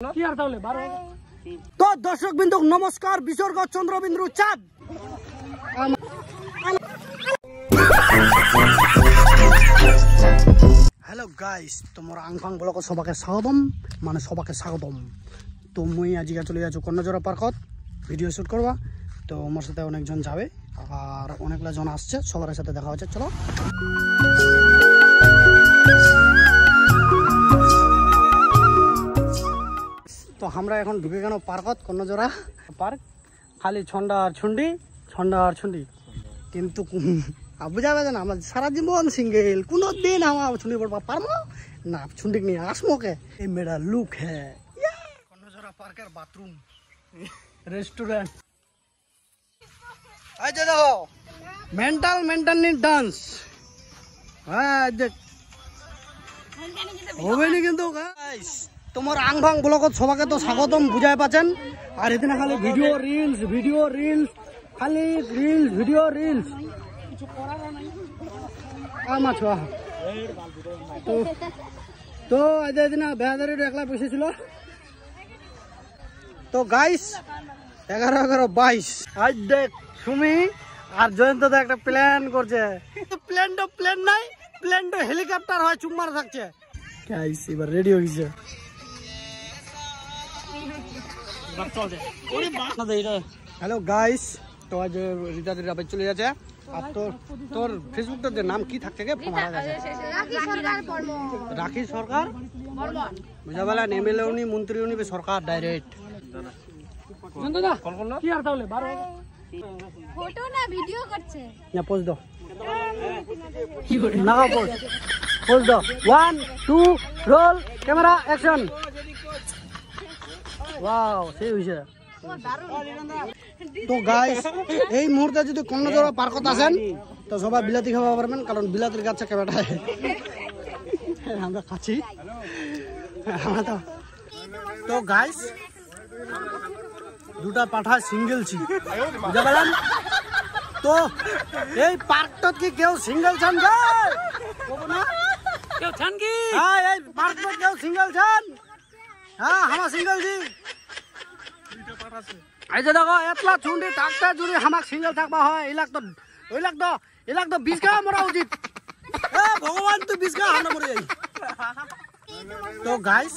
तो दर्शक बिंदु नमस्कार विसर्ग चंद्रबिंदु चाँद हेलो गाइस तुम्हारा आंगफांग ब्लॉग सबके स्वागतम माने सबके स्वागतम तो मुई आज चले जा कन्याजोड़ा पार्कत भिडियो शुट करवा तो मोर साथे अनेक जन जाबे और अनेकला जन आसছে সবার সাথে দেখা হচ্ছে चलो तो हमरा এখন ঢুকে গেল পার্কত কন্যাজোড়া পার্ক খালি ছন্ডা আর ছুন্ডি কিন্তু বুঝা যাবে না আমার সারা জীবন সিঙ্গেল কোনদিন আমার ছুন্ডি পড়বা পারবো না ছুন্ডি নিয়ে আসমোকে এই মেরা লুক है কন্যাজোড়া পার্কের বাথরুম रेस्टोरेंट आज देखो मेंटल डांस हाँ देख হবে নি কিন্তু गाइस তোমার আংভাং ব্লগত সবাকে তো স্বাগতম বুঝাই পাচ্ছেন আর এদিন খালি ভিডিও রিলস খালি ভিডিও রিলস কিছু করার নাই আমা ছোয়া তো এদিন বেহাদারি একলা বসেছিল তো গাইস 11-11-22 আজ দেখ সুমি আর জয়ন্ত তো একটা প্ল্যান করছে প্ল্যান নাই প্ল্যানটা হেলিকপ্টার হয় চুম্মার থাকছে গাইস এবার রেডি হয়ে গেছে हेलो गाइस तो आज रीता दी राबे चले जाছে আর তোর ফেসবুকটাতে নাম কি থাকছে কে ফমারা গেছে রাখি সরকার বর্মন বুঝাবালা এমএলএ উনি মন্ত্রী উনি সরকার ডাইরেক্ট দাদা কি আর তাহলে 12 ফটো না ভিডিও করছে না পোজ দাও না পোজ দাও 1 2 রোল ক্যামেরা অ্যাকশন वाओ সেই হইছে তো গাইস এই মুহূর্তে যদি কন্যাজোড়া পার্কত আসেন তো সবাই বিলাতি খাওয়া পারবেন কারণ বিলাতির কাছে কেবাটা আমরা খাচ্ছি তো গাইস দুটা পাঠা সিঙ্গেল ছি বুঝা পেলেন তো এই পার্কত কি কেউ সিঙ্গেল ছান গায় না কেউ ছান কি হ্যাঁ এই পার্কত কেউ সিঙ্গেল ছান हाँ हम सिंगल जी ऐसे देखो एतला छुंडी थाकते जुड़ी हमाक सिंगल थाकबा है इलाक तो 20 का मरा उचित ए भगवान तू 20 का हाना मरे जाई तो गाइस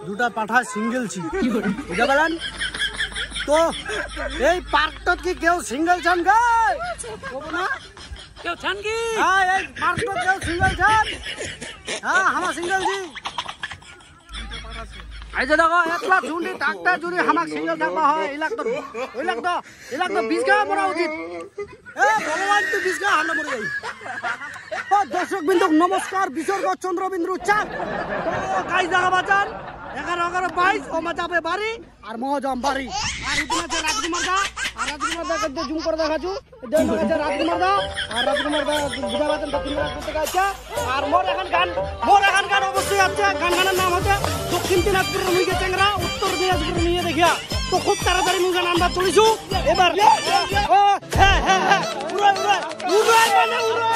দুটা পাঠা সিঙ্গেল ছি বুঝা পেলেন তো এই পার্কত কি কেউ সিঙ্গেল ছান গায় না কেউ ছান কি হ্যাঁ এই পার্কত কেউ সিঙ্গেল ছান हाँ हम सिंगल जी ऐसे देखो एतला छुंडी थाकते जुड़ी हमाक सिंगल थाकबा है इलाक तो 20 का मरा उचित ए भगवान तू 20 का हाना मरे जाई ओ दर्शक बिंदु नमस्कार विसर्ग चंद्रबिंदु चाँद तो गाइस দেখা বাজান 11-11-22 ও মাজাবে বাড়ি আর মহজম বাড়ি আর ইতনা যে রাজকুমার দা আর রাজকুমার দা কত জুম করে দেখাছু দেন আছে রাজকুমার দা আর রাজকুমার দা বুঝা বাজান দক্ষিণ করতে গাইছে আর মোর এখন গান অবশ্যই আছে গানের নাম হচ্ছে দক্ষিণ দিনাজপুর মুইগে চেংরা উত্তর দিনাজপুর নিয়ে দেখিয়া তো খুব তাড়াতাড়ি মুই গান আমরা চলিছু এবার ও হ্যাঁ উড়াই মানে উড়াই